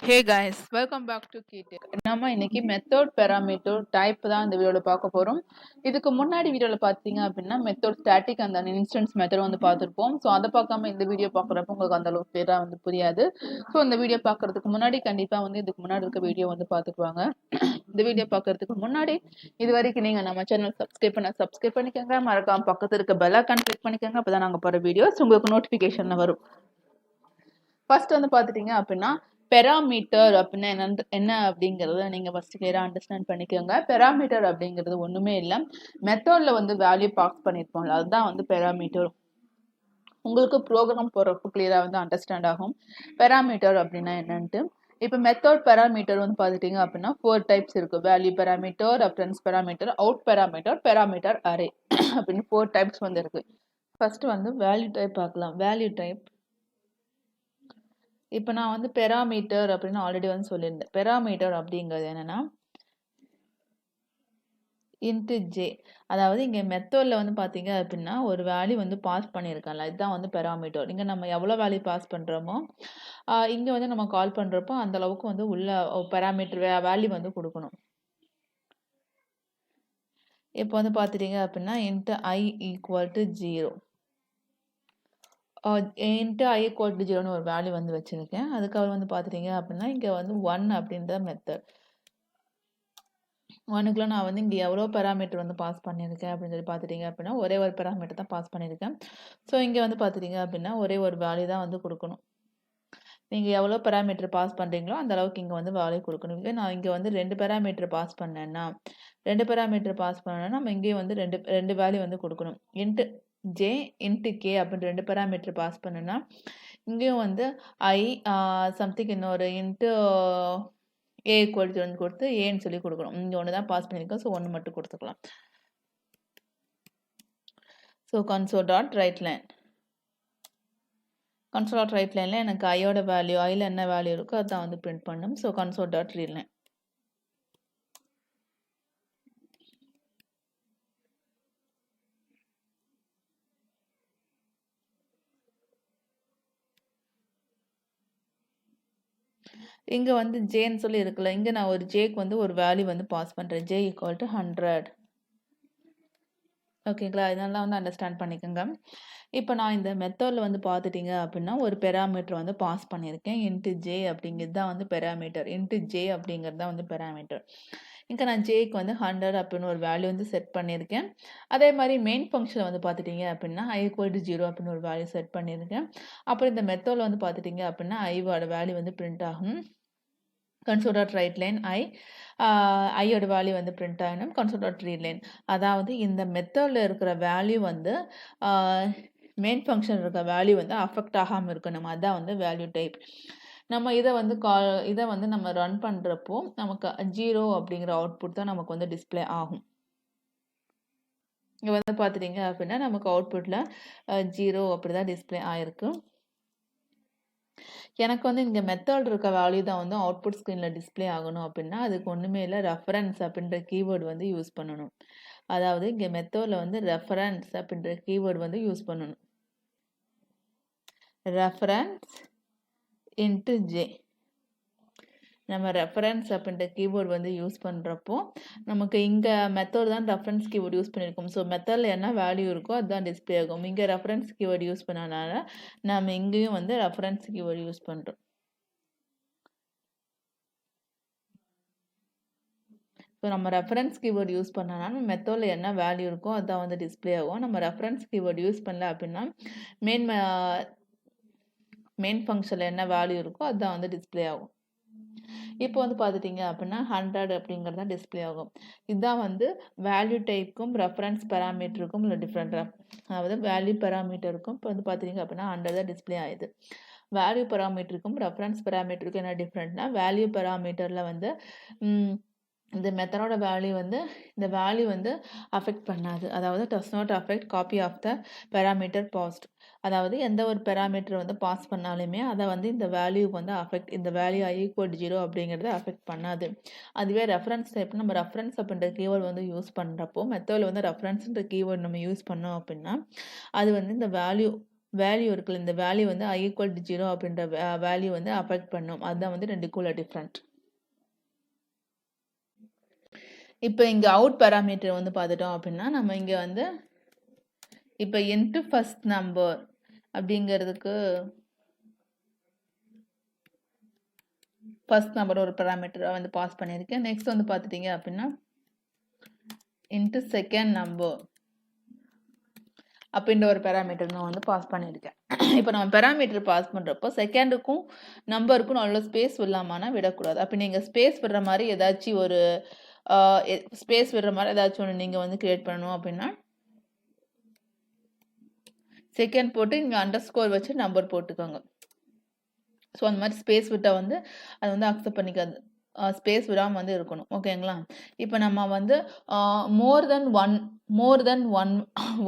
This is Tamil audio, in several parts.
Hey guys, welcome back to KTech. நம்ம இன்னைக்கு மெத்தட் பேராமீட்டர் டைப் தான் இந்த வீடியோல பார்க்க போறோம். இதுக்கு முன்னாடி வீடியோல பார்த்தீங்க அப்படின்னா மெத்தட் ஸ்டாட்டிக் அந்த இன்ஸ்டன்ஸ் மெத்தட் வந்து பார்த்துருப்போம். ஸோ அதை பார்க்காம இந்த வீடியோ பார்க்குறப்ப உங்களுக்கு அந்த அளவுக்கு பேராக வந்து புரியாது. ஸோ இந்த வீடியோ பார்க்கறதுக்கு முன்னாடி கண்டிப்பாக வந்து இதுக்கு முன்னாடி இருக்க வீடியோ வந்து பார்த்துக்குவாங்க. இந்த வீடியோ பார்க்கறதுக்கு முன்னாடி இது வரைக்கும் நீங்கள் நம்ம சேனல் சப்ஸ்கிரைப் பண்ணிக்கோங்க. மறக்காம பக்கத்தில் இருக்க பெல் ஐக்கான் கிளிக் பண்ணிக்கோங்க. அப்போ தான் நாங்கள் போகிற வீடியோஸ் உங்களுக்கு நோட்டிஃபிகேஷனில் வரும். ஃபர்ஸ்ட் வந்து பார்த்துட்டீங்க அப்படின்னா பெராமீட்டர் அப்படின்னா என்ன அப்படிங்கிறத நீங்கள் ஃபர்ஸ்ட் கிளியராக அண்டர்ஸ்டாண்ட் பண்ணிக்கோங்க. பெராமீட்டர் அப்படிங்கிறது ஒன்றுமே இல்லை, மெத்தடில் வந்து வேல்யூ பாஸ் பண்ணியிருப்போம்ல, அதுதான் வந்து பெராமீட்டர். உங்களுக்கு ப்ரோக்ராம் போகிறப்போ கிளியராக வந்து அண்டர்ஸ்டாண்ட் ஆகும் பெராமீட்டர் அப்படின்னா என்னன்ட்டு. இப்போ மெத்தட் பெராமீட்டர் வந்து பார்த்துட்டிங்க அப்படின்னா 4 டைப்ஸ் இருக்குது. Value parameter, reference parameter, out parameter, parameter array அப்படின்னு 4 டைப்ஸ் வந்து இருக்குது. ஃபர்ஸ்ட் வந்து வேல்யூ டைப் பார்க்கலாம். வேல்யூ டைப் இப்போ நான் வந்து பெராமீட்டர் அப்படின்னு ஆல்ரெடி வந்து சொல்லியிருந்தேன். பெராமீட்டர் அப்படிங்கிறது என்னென்னா இன்ட்டு ஜே, அதாவது இங்கே மெத்தடில் வந்து பார்த்தீங்க அப்படின்னா ஒரு வேல்யூ வந்து பாஸ் பண்ணியிருக்கல, இதுதான் வந்து பெராமீட்டர். இங்கே நம்ம எவ்வளோ வேல்யூ பாஸ் பண்ணுறோமோ இங்கே வந்து நம்ம கால் பண்ணுறப்போ அந்த அளவுக்கு வந்து உள்ள பெராமீட்டர் வேல்யூ வந்து கொடுக்கணும். இப்போ வந்து பார்த்துட்டீங்க அப்படின்னா into i equal to 0 into i equal to 0ன்னு ஒரு வேல்யூ வந்து வச்சுருக்கேன். அதுக்கப்புறம் வந்து பார்த்துட்டீங்க அப்படின்னா இங்கே வந்து 1 அப்படின்ற மெத்தட். 1க்குள்ள நான் வந்து இங்கே எவ்வளோ பெராமீட்டர் வந்து பாஸ் பண்ணியிருக்கேன் அப்படின்னு சொல்லி பார்த்துட்டீங்க அப்படின்னா ஒரே ஒரு பெராமீட்டர் தான் பாஸ் பண்ணியிருக்கேன். ஸோ இங்கே வந்து பார்த்துட்டீங்க அப்படின்னா ஒரே ஒரு வேல்யூ தான் வந்து கொடுக்கணும். நீங்கள் எவ்வளோ பெராமீட்டர் பாஸ் பண்ணுறீங்களோ அந்த அளவுக்கு இங்கே வந்து வேல்யூ கொடுக்கணும். நான் இங்கே வந்து 2 பெராமீட்டர் பாஸ் பண்ணேன்னா 2 பெராமீட்டர் பாஸ் பண்ணேன்னா நம்ம இங்கேயும் வந்து ரெண்டு வேல்யூ வந்து கொடுக்கணும். இன்ட்டு ஜே இன்ட்டு கே அப்படின்னு 2 பெராமீட்டர் பாஸ் பண்ணுன்னா இங்கேயும் வந்து ஐ சம்திங் இன்னொரு இன்ட்டு ஏ ஈக்குவல் டு வந்து கொடுத்து ஏன்னு சொல்லி கொடுக்கணும். இங்கே ஒன்று தான் பாஸ் பண்ணியிருக்கோம், ஸோ 1 மட்டும் கொடுத்துக்கலாம். So console dot write line, console dot right லைனில் எனக்கு ஐயோட வேல்யூ, ஐயில் என்ன வேல்யூ இருக்கோ அதான் வந்து பிரிண்ட் பண்ணும். So console dot read line. இங்கே வந்து ஜேன்னு சொல்லி இருக்குல்ல, இங்கே நான் ஒரு ஜேக்கு வந்து ஒரு வேல்யூ வந்து பாஸ் பண்ணுறேன். J equal to 100. ஓகேங்களா, இதெல்லாம் வந்து அண்டர்ஸ்டாண்ட் பண்ணிக்கோங்க. இப்போ நான் இந்த மெத்தடில் வந்து பார்த்துட்டிங்க அப்படின்னா ஒரு பெராமீட்டர் வந்து பாஸ் பண்ணியிருக்கேன். இன்ட்டு ஜே அப்படிங்கிறது தான் வந்து பெராமீட்டர். இன்ட்டு ஜே அப்படிங்கிறது தான் வந்து பெராமீட்டர். இங்கே நான் ஜேக்கு வந்து 100 அப்படின்னு ஒரு வேல்யூ வந்து செட் பண்ணியிருக்கேன். அதே மாதிரி மெயின் ஃபங்க்ஷன் வந்து பார்த்துட்டிங்க அப்படின்னா ஐ ஈக்குவல் டு 0 அப்படின்னு ஒரு வேல்யூ செட் பண்ணியிருக்கேன். அப்புறம் இந்த மெத்தடில் வந்து பார்த்துட்டிங்க அப்படின்னா ஐவோட வேல்யூ வந்து பிரிண்ட் ஆகும். கன்சோல் டாட் ரைட் லைன் ஐயோட வேல்யூ வந்து பிரிண்ட் ஆகணும். கன்சோல் டாட் ரீட் லைன், அதாவது இந்த மெத்தடில் இருக்கிற வேல்யூ வந்து மெயின் ஃபங்க்ஷன் இருக்க வேல்யூ வந்து அஃபெக்ட் ஆகாமல் இருக்கணும். அதுதான் வந்து வேல்யூ டைப். நம்ம இதை வந்து நம்ம ரன் பண்ணுறப்போ நமக்கு 0 அப்படிங்கிற அவுட்புட் தான் நமக்கு வந்து டிஸ்பிளே ஆகும். இங்கே வந்து பார்த்துட்டிங்க அப்படின்னா நமக்கு அவுட்புட்டில் 0 அப்படி தான் டிஸ்பிளே ஆகிருக்கு. எனக்கு வந்து இங்கே மெத்தட் இருக்க வேல்யூ தான் வந்து அவுட்புட் ஸ்க்ரீனில் டிஸ்பிளே ஆகணும் அப்படின்னா அதுக்கு ஒன்றுமே இல்லை, ரெஃபரன்ஸ் அப்படின்ற கீவேர்டு வந்து யூஸ் பண்ணணும். அதாவது இங்கே மெத்தடில் வந்து ரெஃபரன்ஸ் அப்படின்ற கீவேர்டு வந்து யூஸ் பண்ணணும். ரெஃபரன்ஸ் இன்ட்டு ஜே, நம்ம ரெஃபரன்ஸ் அப்படின்ற கீவேர்டு வந்து யூஸ் பண்ணுறப்போ நமக்கு இங்கே மெத்தட் தான் ரெஃபரன்ஸ் கீவேர்டு யூஸ் பண்ணியிருக்கோம். ஸோ மெத்தடில் என்ன வேல்யூ இருக்கோ அதுதான் டிஸ்பிளே ஆகும். இங்கே ரெஃபரன்ஸ் கீவேர்டு யூஸ் பண்ணனால நம்ம இங்கேயும் வந்து ரெஃபரன்ஸ் கீவேர்டு யூஸ் பண்ணுறோம். ஸோ நம்ம ரெஃபரன்ஸ் கீவேர்டு யூஸ் பண்ணனால மெத்தடில் என்ன வேல்யூ இருக்கோ அதுதான் வந்து டிஸ்பிளே ஆகும். நம்ம ரெஃபரன்ஸ் கீவேர்டு யூஸ் பண்ணல அப்படின்னா மெயின் ஃபங்க்ஷனில் என்ன வேல்யூ இருக்கோ அதுதான் வந்து டிஸ்பிளே ஆகும். இப்போ வந்து பார்த்துட்டிங்க அப்படின்னா 100 அப்படிங்கிறது தான் டிஸ்பிளே ஆகும். இதுதான் வந்து வேல்யூ டைப்புக்கும் ரெஃபரன்ஸ் பேராமீட்டருக்கும் இல்லை டிஃப்ரெண்ட். அதாவது வேல்யூ பேராமீட்டருக்கும் இப்போ வந்து பார்த்துட்டிங்க அப்படின்னா 100 தான் டிஸ்பிளே ஆகுது. வேல்யூ பேராமீட்டருக்கும் ரெஃபரன்ஸ் பேராமீட்டருக்கும் என்ன டிஃப்ரெண்ட்னா வேல்யூ பேராமீட்டரில் வந்து இந்த மெத்தடோட வேல்யூ வந்து இந்த வேல்யூ வந்து அஃபெக்ட் பண்ணாது. அதாவது does not affect copy of the parameter passed. அதாவது எந்த ஒரு பெராமீட்டர் வந்து பாஸ் பண்ணாலுமே அதை வந்து இந்த வேல்யூ வந்து அஃபெக்ட், இந்த வேல்யூ ஐ ஈக்குவல் டு 0 அப்படிங்கிறத அஃபெக்ட் பண்ணாது. அதுவே ரெஃபரன்ஸ் டைப் நம்ம ரெஃபரன்ஸ் அப்படின்ற கீவேர்டு வந்து யூஸ் பண்ணுறப்போ மெத்தடில் வந்து ரெஃபரன்ஸ்ன்ற கீவேர்டு நம்ம யூஸ் பண்ணோம் அப்படின்னா அது வந்து இந்த வேல்யூ வேல்யூ இருக்குல்ல, இந்த வேல்யூ வந்து I equal to 0 அப்படின்ற வேல்யூ வந்து அஃபெக்ட் பண்ணும். அதுதான் வந்து ரெண்டுக்குள்ள டிஃப்ரெண்ட். இப்போ இங்க அவுட் பேராமீட்டர் வந்து பார்த்துட்டோம் அப்படின்னா நம்ம இங்க வந்து இப்போ இன்ட்டு ஃபர்ஸ்ட் நம்பர் அப்படிங்கிறதுக்கு ஃபர்ஸ்ட் நம்பர் ஒரு பேராமீட்டரை வந்து பாஸ் பண்ணியிருக்கேன். நெக்ஸ்ட் வந்து பார்த்துட்டீங்க அப்படின்னா இன்ட்டு செகண்ட் நம்பர் அப்படின்ற ஒரு பேராமீட்டர் நான் வந்து பாஸ் பண்ணியிருக்கேன். இப்போ நம்ம பேராமீட்டர் பாஸ் பண்ணுறப்போ செகண்டுக்கும் நம்பருக்கும் நல்ல ஸ்பேஸ் விடலாமான்னா விடக்கூடாது. அப்போ நீங்கள் ஸ்பேஸ் விடுற மாதிரி ஏதாச்சும் ஒரு ஸ்பேஸ் விடுற மாதிரி ஏதாச்சும் ஒன்று நீங்கள் வந்து கிரியேட் பண்ணணும் அப்படின்னா செகண்ட் போட்டு இங்கே அண்டர்ஸ்கோர் வச்சு நம்பர் போட்டுக்கோங்க. ஸோ அந்த மாதிரி ஸ்பேஸ் விட்டால் வந்து அது வந்து அக்செப்ட் பண்ணிக்காது. ஸ்பேஸ் விடாமல் வந்து இருக்கணும். ஓகேங்களா? இப்போ நம்ம வந்து மோர் தென்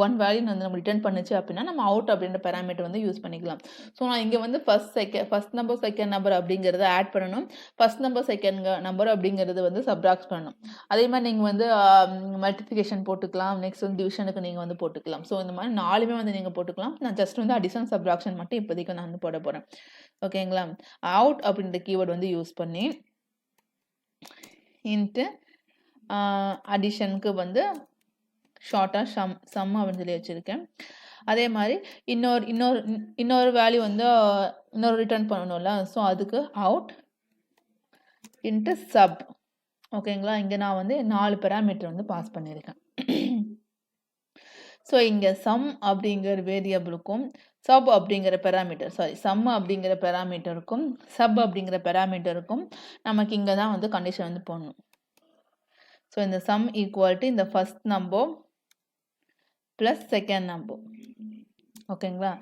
ஒன் வேல்யூ வந்து நம்ம ரிட்டர்ன் பண்ணுச்சு அப்படின்னா நம்ம அவுட் அப்படின்ற பேராமீட்டர் வந்து யூஸ் பண்ணிக்கலாம். ஸோ நான் இங்கே வந்து ஃபர்ஸ்ட் நம்பர் செகண்ட் நம்பர் அப்படிங்கிறத ஆட் பண்ணணும். ஃபர்ஸ்ட் நம்பர் செகண்ட் நம்பர் அப்படிங்கிறது வந்து சப்ராக்ட் பண்ணணும். அதே மாதிரி நீங்கள் வந்து மல்டிப்ளிகேஷன் போட்டுக்கலாம். நெக்ஸ்ட் வந்து டிவிஷனுக்கு நீங்கள் வந்து போட்டுக்கலாம். ஸோ இந்த மாதிரி 4மே வந்து நீங்கள் போட்டுக்கலாம். நான் ஜஸ்ட் வந்து அடிஷன் சப்ராக்ஷன் மட்டும் இப்போதைக்கு நான் வந்து போட போகிறேன். ஓகேங்களா? அவுட் அப்படின்ற கீவேர்டு வந்து யூஸ் பண்ணி இன்ட்டு அடிஷனுக்கு வந்து ஷார்ட்டாக சம் அப்படின்னு சொல்லி வச்சுருக்கேன். அதே மாதிரி இன்னொரு வேல்யூ வந்து இன்னொரு ரிட்டர்ன் பண்ணணும்ல. ஸோ அதுக்கு அவுட் இன்ட்டு சப். ஓகேங்களா? இங்கே நான் வந்து 4 பேராமீட்டர் வந்து பாஸ் பண்ணியிருக்கேன். ஸோ இங்கே சம் அப்படிங்கிற வேரியபிளுக்கும் சப் அப்படிங்கிற சம் அப்படிங்கிற பேராமீட்டருக்கும் சப் அப்படிங்கிற பேராமீட்டருக்கும் நமக்கு இங்கே தான் வந்து கண்டிஷன் வந்து போடணும். ஸோ இந்த சம் ஈக்குவல் டு இந்த first number plus second number. ஓகேங்களா?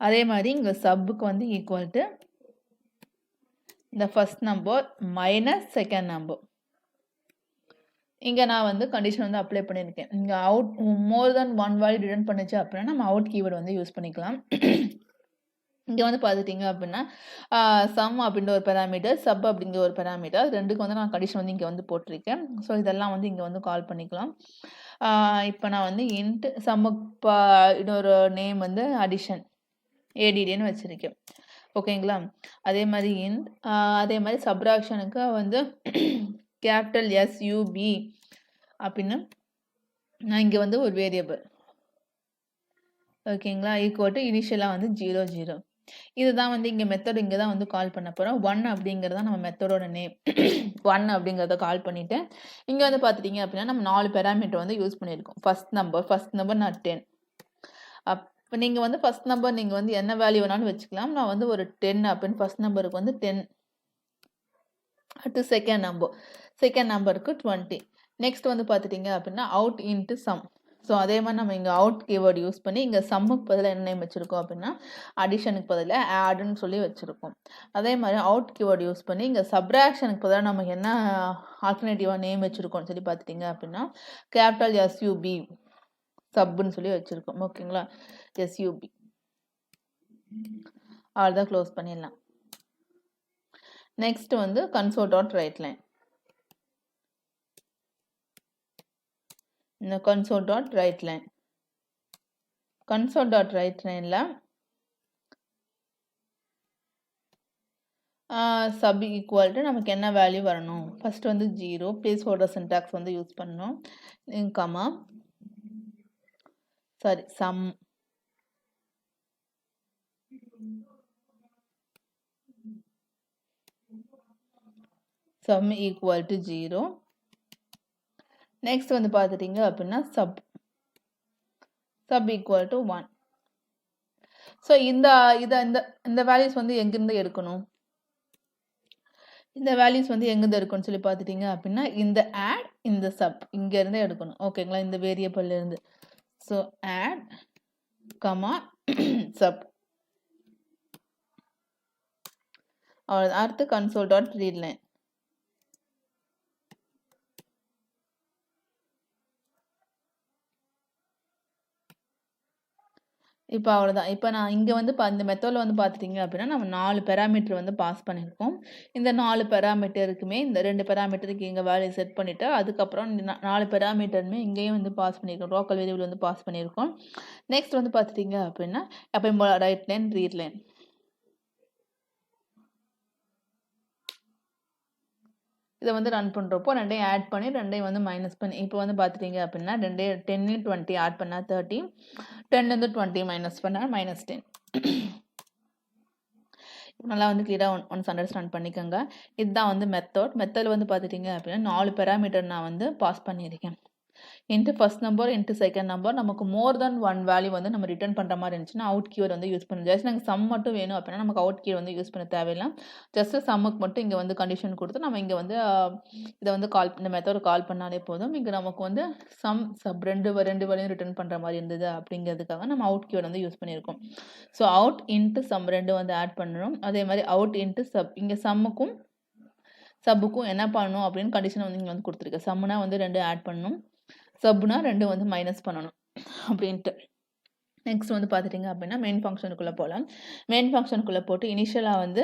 அதே மாதிரி இங்கே சப்புக்கு வந்து ஈக்குவல் டு இந்த first number minus second number. இங்கே நான் வந்து கண்டிஷன் வந்து அப்ளை பண்ணியிருக்கேன். இங்கே அவுட் மோர் தென் ஒன் வேல்யூ ரிட்டர்ன் பண்ணுச்சு அப்படின்னா நம்ம அவுட் கீவேர்டு வந்து யூஸ் பண்ணிக்கலாம். இங்கே வந்து பார்த்துட்டிங்க அப்படின்னா சம் அப்படின்ற ஒரு பேராமீட்டர், சப் அப்படிங்கிற ஒரு பேராமீட்டர், ரெண்டுக்கு வந்து நான் கண்டிஷன் வந்து இங்கே வந்து போட்டிருக்கேன். ஸோ இதெல்லாம் வந்து இங்கே வந்து கால் பண்ணிக்கலாம். இப்போ நான் வந்து இன்ட் சம்முக்கு இன்னொரு நேம் வந்து அடிஷன் ஏடிடின்னு வச்சுருக்கேன். ஓகேங்களா? அதே மாதிரி அதே மாதிரி சப்ராக்ஷனுக்கு வந்து கேபிட்டல் எஸ்யூபி அப்படின்னு நான் இங்கே வந்து ஒரு வேரியபிள். ஓகேங்களா? ஈக்குவல் டு இனிஷியலாக வந்து 00. இதுதான் வந்து இங்கே மெத்தட் இங்கே தான் வந்து கால் பண்ண போகிறோம். 1 அப்படிங்கிறதா நம்ம மெத்தடோட நேம். 1 அப்படிங்கிறத கால் பண்ணிவிட்டு இங்கே வந்து பார்த்துட்டிங்க அப்படின்னா நம்ம 4 பேராமீட்டர் வந்து யூஸ் பண்ணியிருக்கோம். ஃபர்ஸ்ட் நம்பர் நான் 10. அப்போ நீங்கள் வந்து ஃபர்ஸ்ட் நம்பர் நீங்கள் வந்து என்ன வேல்யூ வேணாலும் வச்சுக்கலாம். நான் வந்து ஒரு 10 அப்படின்னு ஃபர்ஸ்ட் நம்பருக்கு வந்து 10. அடுத்து செகண்ட் நம்பருக்கு 20. நெக்ஸ்ட் வந்து பார்த்துட்டிங்க அப்படின்னா அவுட் இன்ட்டு சம். ஸோ அதே மாதிரி நம்ம இங்கே அவுட் கீவேர்டு யூஸ் பண்ணி இங்கே சம்முக்கு பதிலாக என்ன நேம் வச்சுருக்கோம் அப்படின்னா அடிஷனுக்கு பதிலாக ஆடுன்னு சொல்லி வச்சுருக்கோம். அதே மாதிரி அவுட் கீவேர்டு யூஸ் பண்ணி இங்கே சப்ராக்ஷனுக்கு பதிலாக நம்ம என்ன ஆல்டர்னேட்டிவாக நேம் வச்சுருக்கோம்னு சொல்லி பார்த்துட்டிங்க அப்படின்னா கேபிட்டல் எஸ்யூபி சப்புன்னு சொல்லி வச்சுருக்கோம். ஓகேங்களா? எஸ்யூபி அவ்வளோதான், க்ளோஸ் பண்ணிடலாம். நெக்ஸ்ட் வந்து console.writeline. இந்த console.writeline console.writeline sub equal to நமக்கு என்ன வேல்யூ வரணும். ஃபர்ஸ்ட் வந்து 0 பிளேஸ் ஹோல்டர் சின்டாக்ஸ் வந்து யூஸ் பண்ணணும். Comma sum sum equal to 0. Next வந்து பார்த்துட்டிங்க அப்படின்னா சப் equal to 1. ஸோ இந்த வேல்யூஸ் வந்து எங்கேருந்து எடுக்கணும், இந்த வேல்யூஸ் வந்து எங்கேருந்து எடுக்கணும்னு சொல்லி பார்த்துட்டிங்க அப்படின்னா இந்த ஆட் இந்த சப் இங்கேருந்து எடுக்கணும். ஓகேங்களா? இந்த வேரியபிள்லேருந்து. So add comma sub. அடுத்து console.readline. இப்போ அவ்வளோதான். இப்போ நான் இங்கே வந்து இந்த மெத்தடில் வந்து பார்த்துட்டிங்க அப்படின்னா நம்ம 4 பேராமீட்டர் வந்து பாஸ் பண்ணியிருக்கோம். இந்த 4 பேராமீட்டருக்குமே இந்த 2 பேராமீட்டருக்கு இங்கே வேல்யூ செட் பண்ணிவிட்டு அதுக்கப்புறம் இந்த 4 பேராமீட்டருமே இங்கேயும் வந்து பாஸ் பண்ணியிருக்கோம். லோக்கல் வேரியபிள் வந்து பாஸ் பண்ணியிருக்கோம். நெக்ஸ்ட் வந்து பார்த்துட்டிங்க அப்படின்னா எப்பயும் போல ரைட் லைன் ரீட் லைன். இதை வந்து ரன் பண்ணுறப்போ ரெண்டையும் ஆட் பண்ணி ரெண்டையும் வந்து மைனஸ் பண்ணி இப்போ வந்து பார்த்துட்டிங்க அப்படின்னா 10 20 ஆட் பண்ணால் 30, 10 20 மைனஸ் பண்ணால் -10. நல்லா வந்து கிளியராக ஒன்ஸ் அண்டர்ஸ்டாண்ட் பண்ணிக்கோங்க. இதுதான் வந்து மெத்தட் வந்து பார்த்துட்டிங்க அப்படின்னா 4 பேராமீட்டர் நான் வந்து பாஸ் பண்ணியிருக்கேன். Into first number into second number நமக்கு மோர் தென் 1 வேல்யூ வந்து நம்ம ரிட்டர்ன் பண்ணுற மாதிரி இருந்துச்சுன்னா அவுட் கீவேர்ட் வந்து யூஸ் பண்ணணும். ஜஸ்ட் நாங்கள் சம் மட்டும் வேணும் அப்படின்னா நமக்கு அவுட் கீவேர்ட் வந்து யூஸ் பண்ண தேவையில்லை. ஜஸ்ட் சம்முக்கு மட்டும் இங்கே வந்து கண்டிஷன் கொடுத்து நம்ம இங்கே வந்து இதை வந்து இந்த மெத்தட் கால் பண்ணாலே போதும். இங்கே நமக்கு வந்து சப் ரெண்டு வேல்யூ ரிட்டர்ன் பண்ணுற மாதிரி இருந்தது அப்படிங்கிறதுக்காக நம்ம அவுட் கீவேர்ட் வந்து யூஸ் பண்ணியிருக்கோம். ஸோ அவுட் இன்ட்டு சம் ரெண்டு வந்து ஆட் பண்ணணும். அதே மாதிரி அவுட் இன்ட்டு சப் இங்கே சம்முக்கும் சப்புக்கும் என்ன பண்ணணும் அப்படின்னு கண்டிஷன் வந்து இங்கே வந்து கொடுத்துருக்கு. சம்முனா வந்து 2 ஆட் பண்ணணும், சப்னா 2 வந்து மைனஸ் பண்ணணும் அப்படின்ட்டு. நெக்ஸ்ட் வந்து பார்த்துட்டிங்க அப்படின்னா மெயின் ஃபங்க்ஷனுக்குள்ளே போகலாம். மெயின் ஃபங்க்ஷனுக்குள்ளே போட்டு இனிஷியலாக வந்து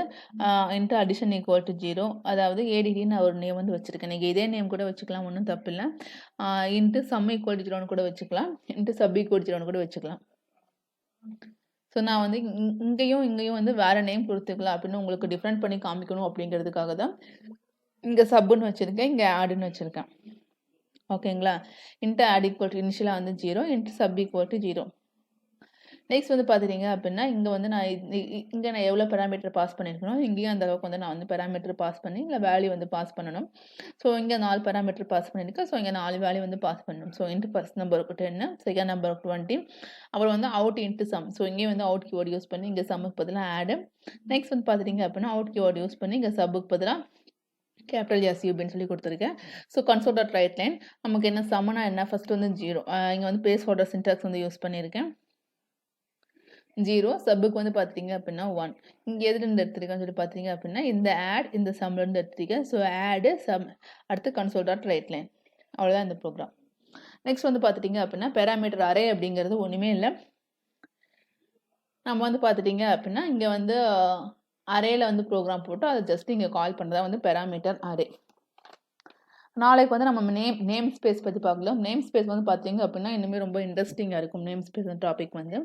இன்ட்டு அடிஷன் ஈக்குவல் டு 0, அதாவது ஏடிடின்னு ஒரு நேம் வந்து வச்சுருக்கேன். நீங்கள் இதே நேம் கூட வச்சுக்கலாம், ஒன்றும் தப்பு இல்லை. இன்ட்டு சம் ஈக்குவல் டு 0ன்னு கூட வச்சுக்கலாம், இன்ட்டு சப் ஈக்குவல் டு 0ன்னு கூட வச்சுக்கலாம். ஸோ நான் வந்து இங்கேயும் வந்து வேறு நேம் கொடுத்துக்கலாம் அப்படின்னு உங்களுக்கு டிஃப்ரெண்ட் பண்ணி காமிக்கணும் அப்படிங்கிறதுக்காக தான் இங்கே சப்புன்னு வச்சுருக்கேன், இங்கே ஆடுன்னு வச்சுருக்கேன். ஓகேங்களா? இன்ட்டு ஆட் ஈக்குவல் டு இனிஷியலாக வந்து 0, into sub equal to 0. Next வந்து பார்த்துட்டிங்க அப்படின்னா இங்கே வந்து நான் இங்கே நான் எவ்வளோ பேராமீட்டர் பாஸ் பண்ணியிருக்கணும், இங்கேயும் அந்த அளவுக்கு வந்து நான் வந்து பேராமீட்டர் பாஸ் பண்ணி இல்லை வேல்யூ வந்து பாஸ் பண்ணணும். ஸோ இங்கே 4 பேராமீட்டர் பாஸ் பண்ணியிருக்கேன். ஸோ இங்கே 4 வேல்யூ வந்து பாஸ் பண்ணணும். ஸோ இன்ட்டு ஃபர்ஸ்ட் நம்பருக்கு 10, செகண்ட் நம்பருக்கு 20, அப்புறம் வந்து அவுட் இன்ட்டு சம். ஸோ இங்கேயும் வந்து அவுட் கீவேர்டு யூஸ் பண்ணி இங்கே சம்முக்கு பதிலாக ஆடு. நெக்ஸ்ட் வந்து பார்த்துட்டிங்க அப்படின்னா அவுட் கீவேர்டு யூஸ் பண்ணி இங்கே சப்புக்கு பதிலாக கேபிட்டல் எஸ்யூபின்னு சொல்லி கொடுத்துருக்கேன். So console dot write line நமக்கு என்ன சம்மனா என்ன ஃபர்ஸ்ட் வந்து 0. இங்கே வந்து பிளேஸ் ஹோல்டர் சின்டாக்ஸ் வந்து யூஸ் பண்ணியிருக்கேன். 0 சப்புக்கு வந்து பார்த்தீங்க அப்படின்னா 1. இங்கே எதுலேருந்து எடுத்துருக்கேன்னு சொல்லி பார்த்தீங்க அப்படின்னா இந்த ஆட் இந்த சம்லேருந்து எடுத்துருக்கேன். ஸோ ஆடு சம் அடுத்து கன்சோல் டாட் ரைட் லைன். அவ்வளோதான் இந்த ப்ரோக்ராம். நெக்ஸ்ட் வந்து பார்த்துட்டிங்க அப்படின்னா பேராமீட்டர் அரே அப்படிங்கிறது ஒன்றுமே இல்லை. நம்ம வந்து பார்த்துட்டிங்க அப்படின்னா இங்கே வந்து அரேல வந்து ப்ரோக்ராம் போட்டு அதை ஜஸ்ட் இங்கே கால் பண்ணுறதா வந்து பேராமீட்டர் அரே. நாளைக்கு வந்து நம்ம நேம் ஸ்பேஸ் பற்றி பார்க்கலாம். நேம் ஸ்பேஸ் வந்து பார்த்தீங்க அப்படின்னா இன்னுமே ரொம்ப இன்ட்ரெஸ்டிங்காக இருக்கும். நேம் ஸ்பேஸ் டாபிக் வந்து